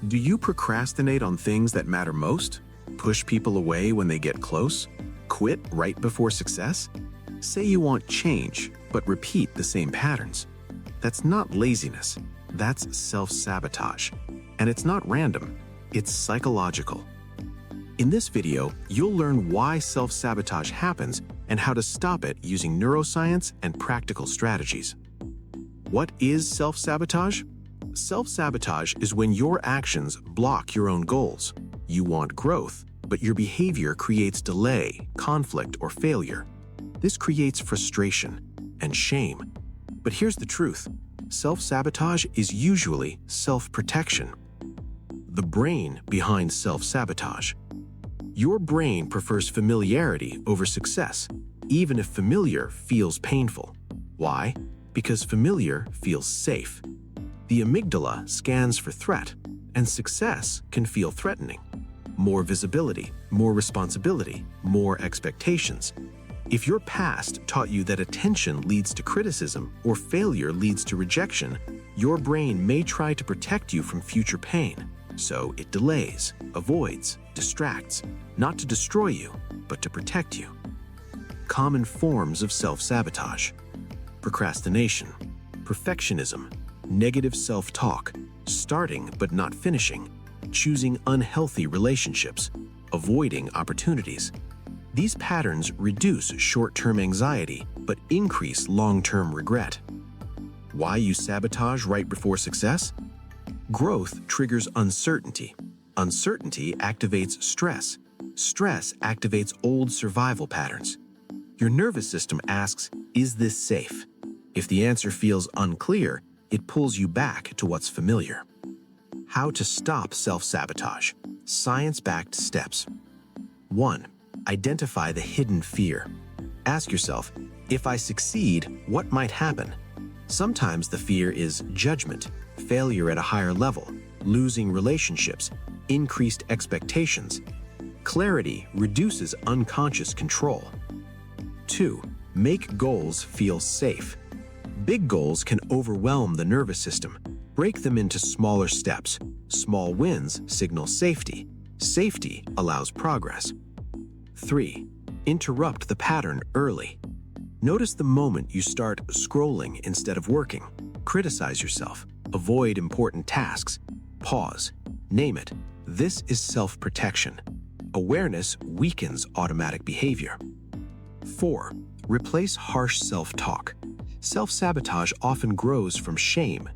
Do you procrastinate on things that matter most? Push people away when they get close? Quit right before success? Say you want change, but repeat the same patterns. That's not laziness. That's self-sabotage. And it's not random. It's psychological. In this video, you'll learn why self-sabotage happens and how to stop it using neuroscience and practical strategies. What is self-sabotage? Self-sabotage is when your actions block your own goals. You want growth, but your behavior creates delay, conflict, or failure. This creates frustration and shame. But here's the truth. Self-sabotage is usually self-protection. The brain behind self-sabotage. Your brain prefers familiarity over success, even if familiar feels painful. Why? Because familiar feels safe. The amygdala scans for threat, and success can feel threatening. More visibility, more responsibility, more expectations. If your past taught you that attention leads to criticism or failure leads to rejection, your brain may try to protect you from future pain. So it delays, avoids, distracts, not to destroy you, but to protect you. Common forms of self-sabotage: procrastination, perfectionism, negative self-talk, starting but not finishing, choosing unhealthy relationships, avoiding opportunities. These patterns reduce short-term anxiety but increase long-term regret. Why you sabotage right before success? Growth triggers uncertainty. Uncertainty activates stress. Stress activates old survival patterns. Your nervous system asks, is this safe? If the answer feels unclear, it pulls you back to what's familiar. How to stop self-sabotage. Science-backed steps. 1. Identify the hidden fear. Ask yourself, if I succeed, what might happen? Sometimes the fear is judgment, failure at a higher level, losing relationships, increased expectations. Clarity reduces unconscious control. 2. Make goals feel safe. Big goals can overwhelm the nervous system. Break them into smaller steps. Small wins signal safety. Safety allows progress. 3. Interrupt the pattern early. Notice the moment you start scrolling instead of working. Criticize yourself. Avoid important tasks. Pause. Name it. This is self-protection. Awareness weakens automatic behavior. 4. Replace harsh self-talk. Self-sabotage often grows from shame.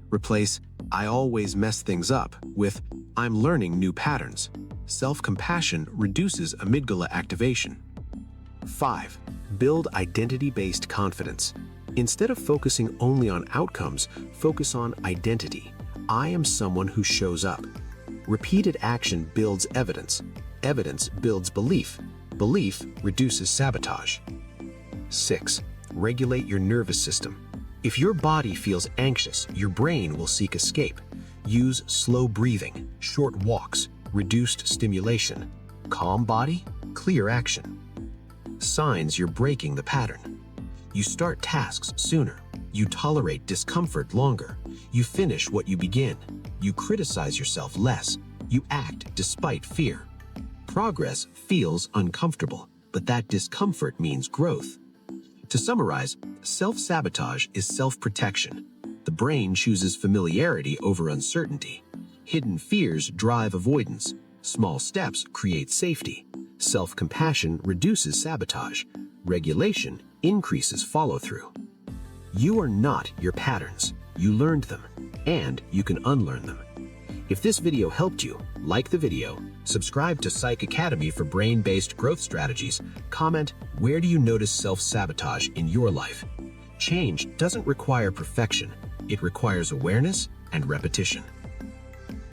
Replace "I always mess things up" with "I'm learning new patterns." Self-compassion reduces amygdala activation. 5. Build identity-based confidence. Instead of focusing only on outcomes, focus on identity. I am someone who shows up. Repeated action builds evidence. Evidence builds belief. Belief reduces sabotage. 6. Regulate your nervous system. If your body feels anxious, your brain will seek escape. Use slow breathing, short walks, reduced stimulation. Calm body, clear action. Signs you're breaking the pattern. You start tasks sooner. You tolerate discomfort longer. You finish what you begin. You criticize yourself less. You act despite fear. Progress feels uncomfortable, but that discomfort means growth. To summarize, self-sabotage is self-protection. The brain chooses familiarity over uncertainty. Hidden fears drive avoidance. Small steps create safety. Self-compassion reduces sabotage. Regulation increases follow-through. You are not your patterns. You learned them, and you can unlearn them. If this video helped you, like the video, subscribe to PsycAcademy for brain-based growth strategies, comment, where do you notice self-sabotage in your life? Change doesn't require perfection. It requires awareness and repetition.